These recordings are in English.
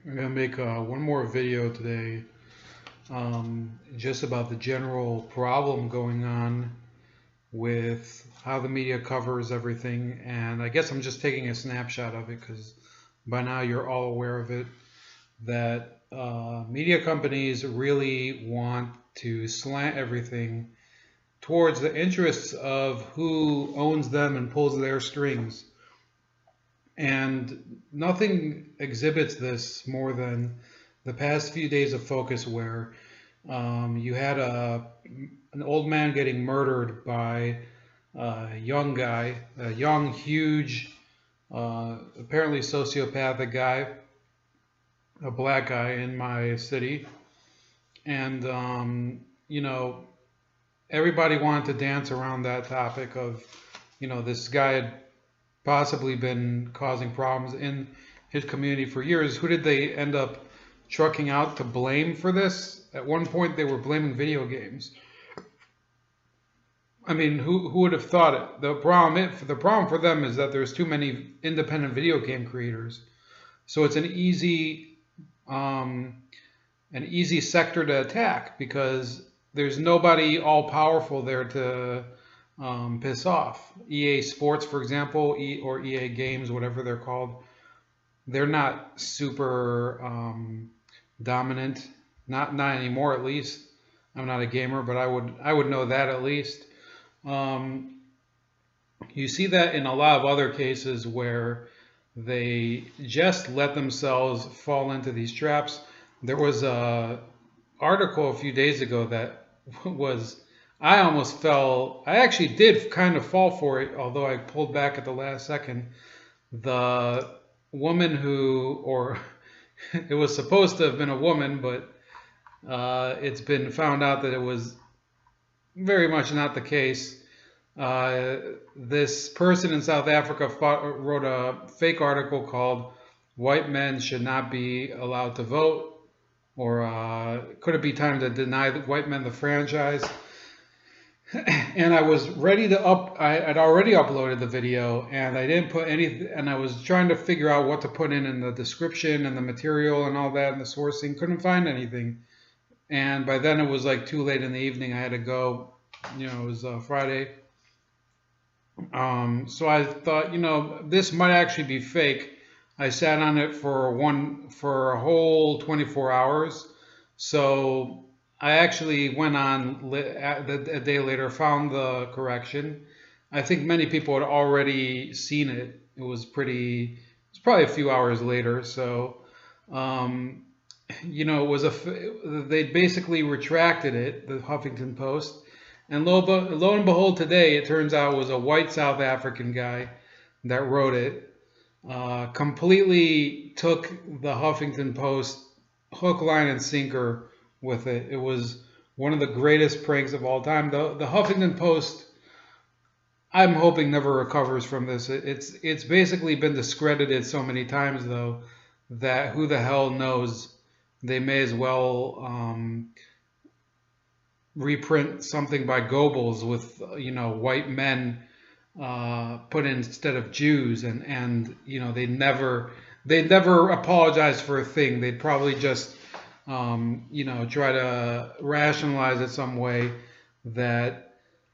I'm gonna make one more video today, just about the general problem going on with how the media covers everything. And I guess I'm just taking a snapshot of it because by now you're all aware of it, that media companies really want to slant everything towards the interests of who owns them and pulls their strings. And nothing exhibits this more than the past few days of focus, where you had an old man getting murdered by a young guy, a young, huge, apparently sociopathic guy, a black guy in my city. And, everybody wanted to dance around that topic of, this guy had possibly been causing problems in his community for years. Who did they end up trucking out to blame for this? At one point, they were blaming video games. I mean, who would have thought it? The problem for them is that there's too many independent video game creators, so it's an easy sector to attack because there's nobody all powerful there to piss off. EA Sports, for example, or EA Games, whatever they're called, they're not super dominant. Not anymore, at least. I'm not a gamer, but I would know that at least. You see that in a lot of other cases where they just let themselves fall into these traps. There was a article a few days ago that was, I actually did kind of fall for it, although I pulled back at the last second. The woman it was supposed to have been a woman, but it's been found out that it was very much not the case. This person in South Africa wrote a fake article called "White Men Should Not Be Allowed to Vote," or could it be time to deny white men the franchise? And I was ready to I'd already uploaded the video, and I didn't put anything, and I was trying to figure out what to put in the description and the material and all that and the sourcing. Couldn't find anything. And by then it was like too late in the evening. I had to go, it was Friday. So I thought, this might actually be fake. I sat on it for a whole 24 hours. So I actually went on a day later, found the correction. I think many people had already seen it. It was probably a few hours later. So, they basically retracted it, the Huffington Post. And lo and behold, today it turns out it was a white South African guy that wrote it. Completely took the Huffington Post hook, line, and sinker with it. It was one of the greatest pranks of all time. The Huffington Post, I'm hoping, never recovers from this. It's basically been discredited so many times, though, that who the hell knows? They may as well reprint something by Goebbels with white men put in instead of Jews, and they'd never apologize for a thing. They'd probably just try to rationalize it some way that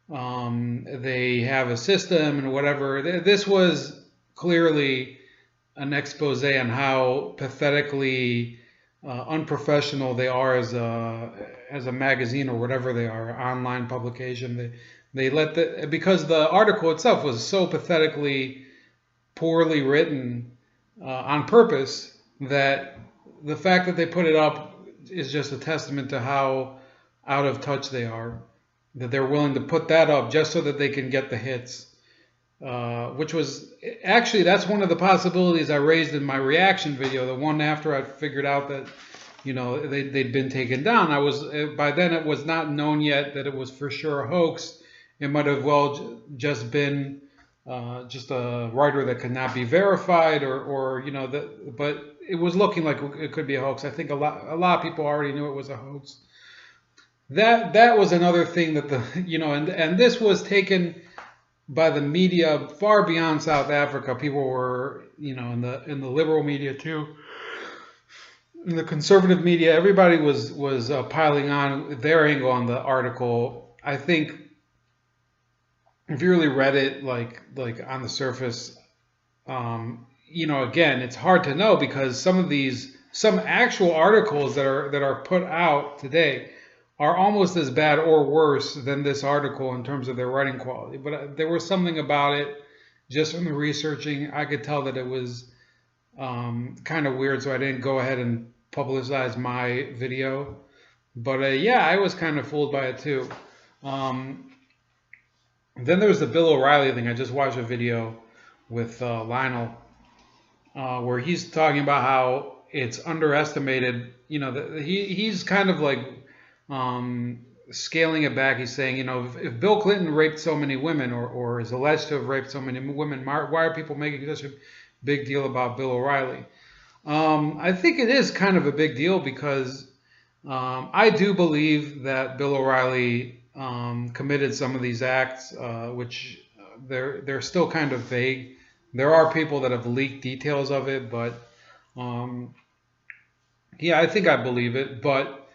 they have a system and whatever. This was clearly an expose on how pathetically unprofessional they are as a magazine or whatever they are, online publication. Because the article itself was so pathetically poorly written on purpose, that the fact that they put it up is just a testament to how out of touch they are, that they're willing to put that up just so that they can get the hits. Which was actually, that's one of the possibilities I raised in my reaction video, the one after I figured out that they'd been taken down. By then it was not known yet that it was for sure a hoax. It might have well just been just a writer that could not be verified, but it was looking like it could be a hoax. I think a lot of people already knew it was a hoax. That was another thing that and this was taken by the media far beyond South Africa. People were, in the liberal media too, in the conservative media, everybody was piling on their angle on the article. I think if you really read it like on the surface, you know, again, it's hard to know because some actual articles that are put out today are almost as bad or worse than this article in terms of their writing quality. But there was something about it, just from the researching, I could tell that it was kind of weird, so I didn't go ahead and publicize my video. But yeah, I was kind of fooled by it too. Then there was the Bill O'Reilly thing. I just watched a video with Lionel where he's talking about how it's underestimated. You know, he's kind of like scaling it back. He's saying, you know, if Bill Clinton raped so many women or is alleged to have raped so many women, why are people making such a big deal about Bill O'Reilly? I think it is kind of a big deal because I do believe that Bill O'Reilly committed some of these acts, which they're still kind of vague. There are people that have leaked details of it, but yeah, I think I believe it. But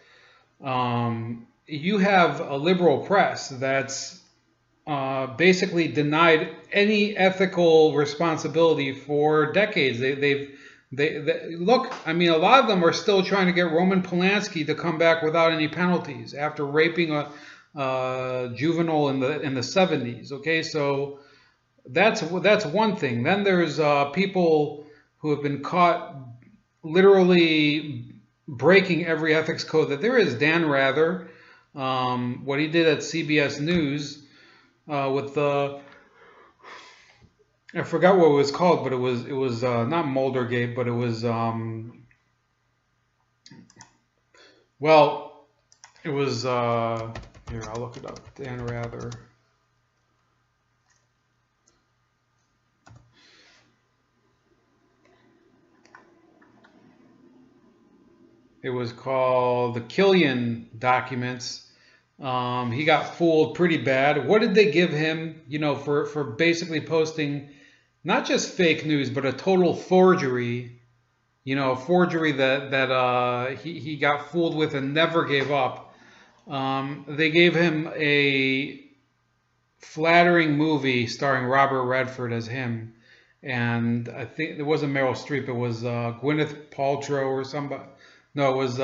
you have a liberal press that's basically denied any ethical responsibility for decades. They look. I mean, a lot of them are still trying to get Roman Polanski to come back without any penalties after raping a juvenile in the 70s. Okay, so that's one thing. Then there's people who have been caught literally breaking every ethics code that there is. Dan Rather, what he did at CBS News with the, I forgot what it was called, but it was not Muldergate, but it was well, it was here, I'll look it up. Dan Rather. It was called the Killian documents. He got fooled pretty bad. What did they give him, you know, for basically posting not just fake news, but a total forgery, you know, a forgery that he got fooled with and never gave up. They gave him a flattering movie starring Robert Redford as him. And I think it wasn't Meryl Streep, it was Gwyneth Paltrow or somebody. No, it was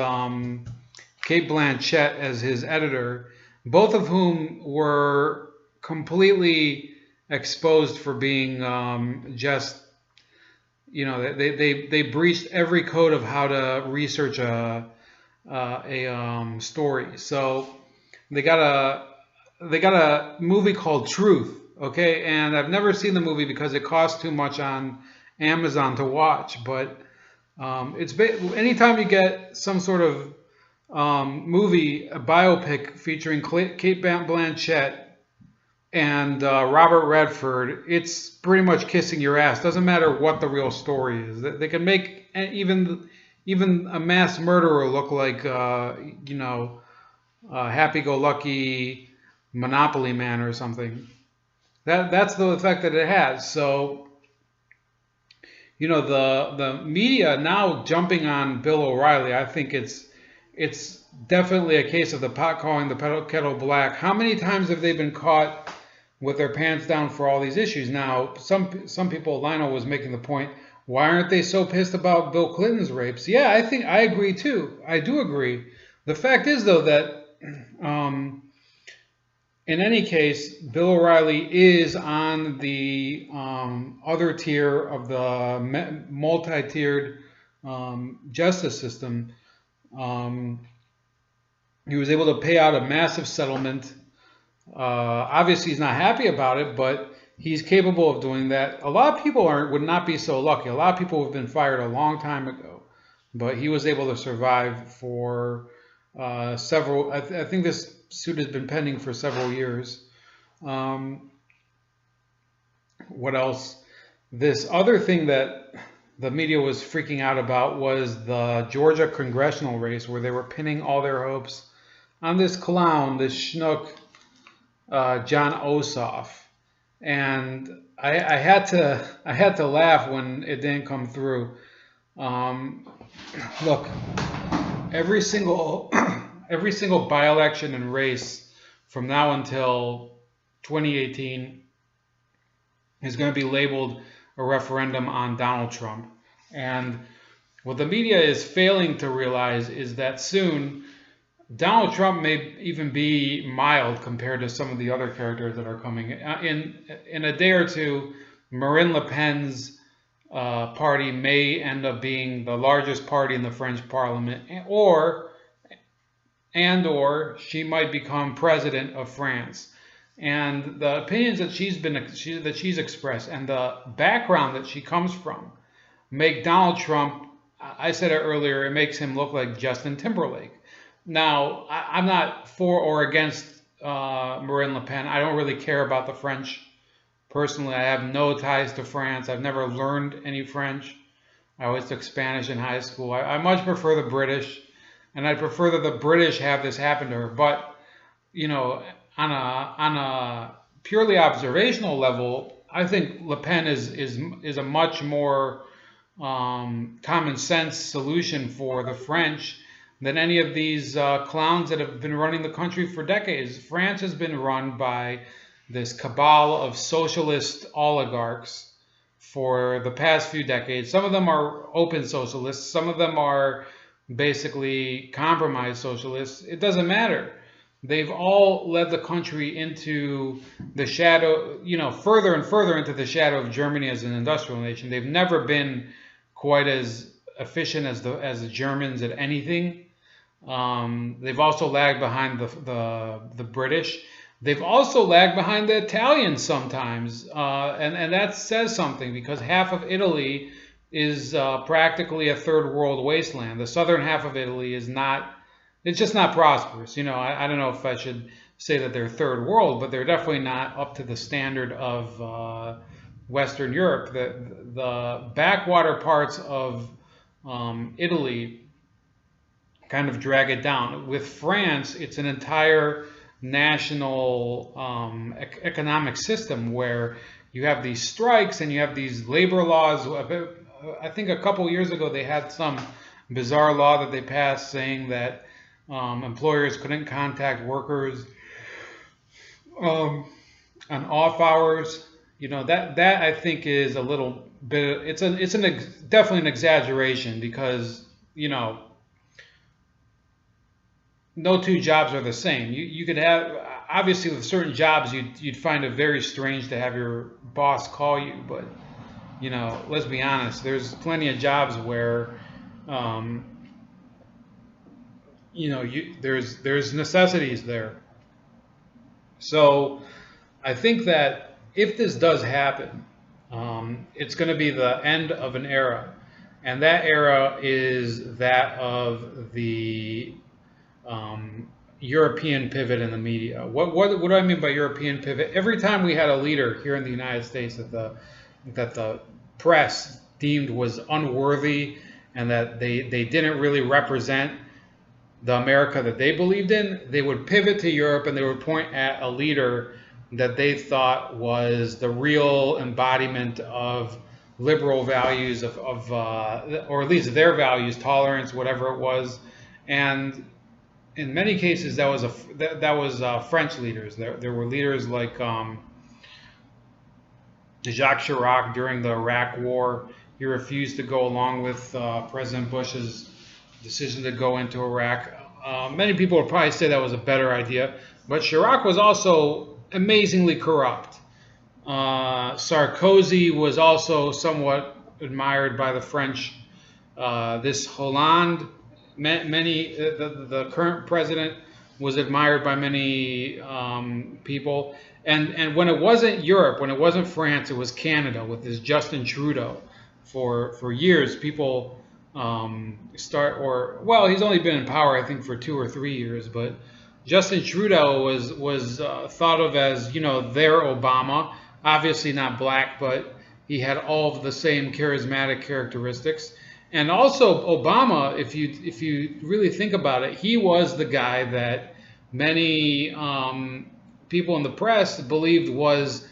Kate Blanchett as his editor, both of whom were completely exposed for being just, you know, they breached every code of how to research a story. So they got a movie called Truth, okay, and I've never seen the movie because it costs too much on Amazon to watch, but anytime you get some sort of movie, a biopic featuring Kate Blanchett and Robert Redford, it's pretty much kissing your ass. Doesn't matter what the real story is. They can make even a mass murderer look like you know, happy-go-lucky Monopoly man or something. That's the effect that it has. So, you know, the media now jumping on Bill O'Reilly, I think it's definitely a case of the pot calling the kettle black. How many times have they been caught with their pants down for all these issues? Now, some people, Lionel was making the point, why aren't they so pissed about Bill Clinton's rapes? Yeah, I think I agree too. I do agree. The fact is, though, that in any case, Bill O'Reilly is on the other tier of the multi-tiered justice system. He was able to pay out a massive settlement. Obviously, he's not happy about it, but he's capable of doing that. A lot of people would not be so lucky. A lot of people have been fired a long time ago, but he was able to survive for several. I think this suit has been pending for several years. What else? This other thing that the media was freaking out about was the Georgia congressional race, where they were pinning all their hopes on this clown, this schnook, Jon Ossoff. And I had to laugh when it didn't come through. Um, Look, every single every single by-election and race from now until 2018 is going to be labeled a referendum on Donald Trump. And what the media is failing to realize is that soon Donald Trump may even be mild compared to some of the other characters that are coming. In a day or two, Marine Le Pen's party may end up being the largest party in the French Parliament, or she might become president of France. And the opinions that she's expressed and the background that she comes from make Donald Trump, I said it earlier, it makes him look like Justin Timberlake. Now, I'm not for or against Marine Le Pen. I don't really care about the French personally. I have no ties to France. I've never learned any French. I always took Spanish in high school. I much prefer the British, and I prefer that the British have this happen to her. But, you know, on a purely observational level, I think Le Pen is a much more common sense solution for the French than any of these clowns that have been running the country for decades. France has been run by this cabal of socialist oligarchs for the past few decades. Some of them are open socialists. Some of them are basically compromised socialists. It doesn't matter. They've all led the country into the shadow, further and further into the shadow of Germany as an industrial nation. They've never been quite as efficient as the Germans at anything. They've also lagged behind the British. They've also lagged behind the Italians sometimes, and that says something, because half of Italy is practically a third world wasteland. The southern half of Italy is not. It's just not prosperous. I don't know if I should say that they're third world, but they're definitely not up to the standard of Western Europe. The backwater parts of Italy kind of drag it down. With France, it's an entire national economic system where you have these strikes and you have these labor laws. I think a couple years ago they had some bizarre law that they passed saying that employers couldn't contact workers on off hours. That I think is a little bit. It's definitely an exaggeration, because no two jobs are the same. You could have, obviously with certain jobs you'd find it very strange to have your boss call you, but let's be honest, there's plenty of jobs where there's necessities there. So I think that if this does happen, it's going to be the end of an era, and that era is that of the European pivot in the media. What do I mean by European pivot? Every time we had a leader here in the United States that the press deemed was unworthy and that they didn't really represent the America that they believed in, they would pivot to Europe and they would point at a leader that they thought was the real embodiment of liberal values, or at least their values, tolerance, whatever it was. And in many cases, that was French leaders. There were leaders like Jacques Chirac during the Iraq War. He refused to go along with President Bush's decision to go into Iraq. Many people would probably say that was a better idea, but Chirac was also amazingly corrupt. Sarkozy was also somewhat admired by the French. This Hollande, the current president, was admired by many people. And when it wasn't Europe, when it wasn't France, it was Canada with this Justin Trudeau. For years, people he's only been in power, I think, for 2 or 3 years, but Justin Trudeau was thought of as, their Obama. Obviously not black, but he had all of the same charismatic characteristics. And also Obama, if you really think about it, he was the guy that many people in the press believed was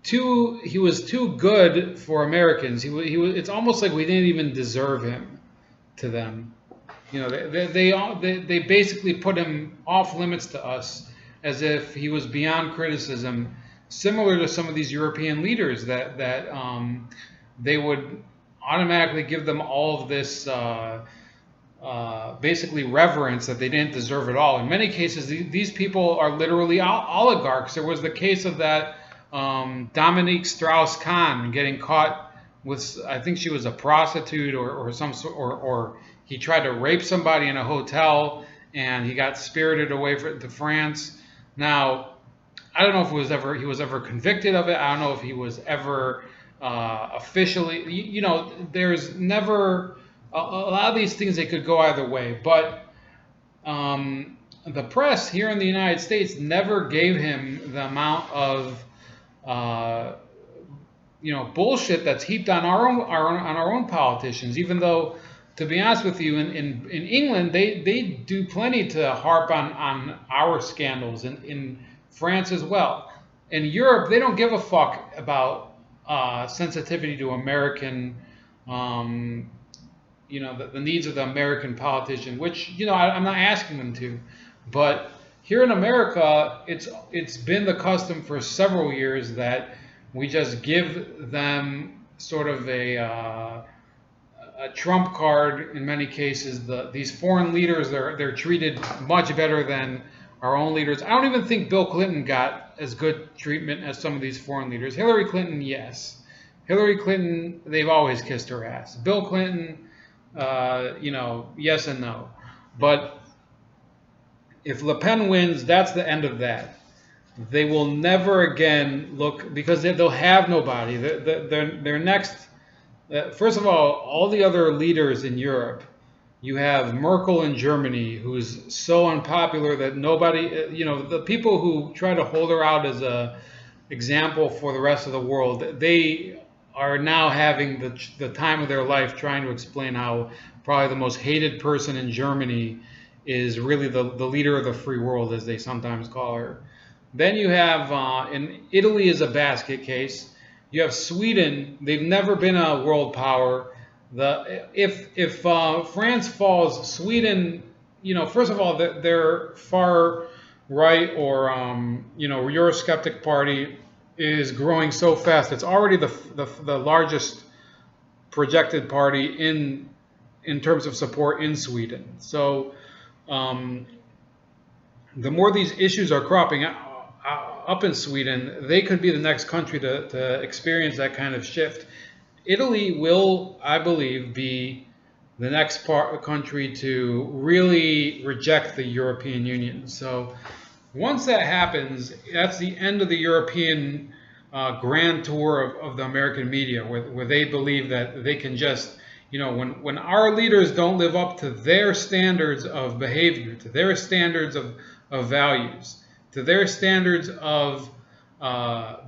he was too good for Americans. He was. It's almost like we didn't even deserve him to them. You know, they basically put him off limits to us, as if he was beyond criticism, similar to some of these European leaders that they would automatically give them all of this basically reverence that they didn't deserve at all. In many cases, these people are literally oligarchs. There was the case of that Dominique Strauss-Kahn getting caught with, I think she was a prostitute or some sort, or he tried to rape somebody in a hotel and he got spirited away to France. Now, I don't know if he was ever convicted of it. I don't know if he was ever officially, there's never a lot of these things. They could go either way, but the press here in the United States never gave him the amount of bullshit that's heaped on our own politicians. Even though, to be honest with you, in England they do plenty to harp on our scandals, in France as well. In Europe, they don't give a fuck about sensitivity to American, the needs of the American politician, which, I'm not asking them to. But here in America, it's been the custom for several years that we just give them sort of a trump card in many cases. These foreign leaders, they're treated much better than our own leaders. I don't even think Bill Clinton got as good treatment as some of these foreign leaders. Hillary Clinton, yes. Hillary Clinton, they've always kissed her ass. Bill Clinton, yes and no. But if Le Pen wins, that's the end of that. They will never again look, because they'll have nobody. Their next, first of all the other leaders in Europe, you have Merkel in Germany, who's so unpopular that nobody, the people who try to hold her out as a example for the rest of the world, they are now having the time of their life trying to explain how probably the most hated person in Germany is really the leader of the free world, as they sometimes call her. Then you have, in Italy is a basket case. You have Sweden. They've never been a world power. If France falls, Sweden, first of all, their far right or Eurosceptic party is growing so fast. It's already the largest projected party in terms of support in Sweden. So the more these issues are cropping up in Sweden, they could be the next country to experience that kind of shift. Italy will, I believe, be the next country to really reject the European Union. So once that happens, that's the end of the European grand tour of the American media, where they believe that they can just, when our leaders don't live up to their standards of behavior, to their standards of values, to their standards of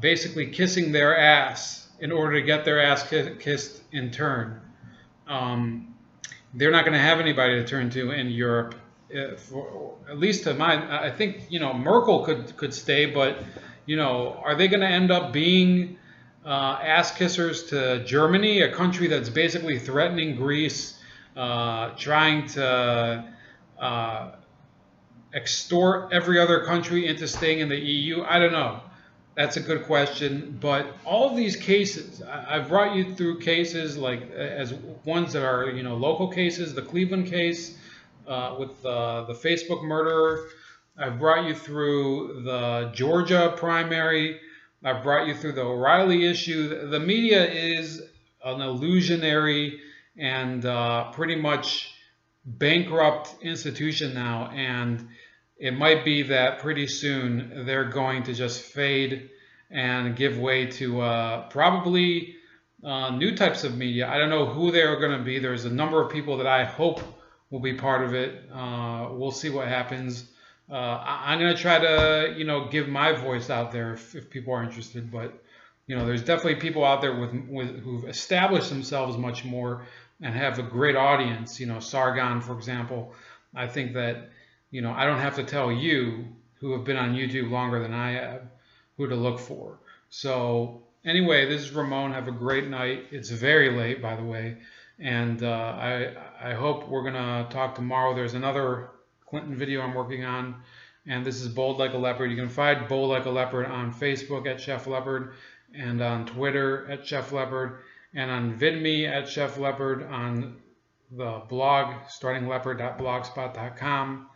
basically kissing their ass in order to get their ass kissed in turn, they're not going to have anybody to turn to in Europe. At least to I think Merkel could stay, but are they going to end up being ass kissers to Germany, a country that's basically threatening Greece, trying to extort every other country into staying in the EU? I don't know. That's a good question. But all of these cases, I've brought you through cases like as ones that are local cases. The Cleveland case with the Facebook murderer. I've brought you through the Georgia primary. I've brought you through the O'Reilly issue. The media is an illusionary and pretty much bankrupt institution now, and it might be that pretty soon they're going to just fade and give way to probably new types of media. I don't know who they're going to be. There's a number of people that I hope will be part of it. We'll see what happens. I'm going to try to, give my voice out there if people are interested. But, there's definitely people out there who've established themselves much more and have a great audience. Sargon, for example. I think that, I don't have to tell you who have been on YouTube longer than I have who to look for. So Anyway, this is Ramon. Have a great night. It's very late, by the way. And I hope we're going to talk tomorrow. There's another Clinton video I'm working on. And this is Bold Like a Leopard. You can find Bold Like a Leopard on Facebook at Chef Leopard, and on Twitter at Chef Leopard, and on VidMe at Chef Leopard, on the blog startingleopard.blogspot.com,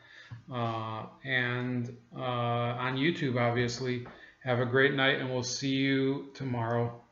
and on YouTube, obviously. Have a great night, and we'll see you tomorrow.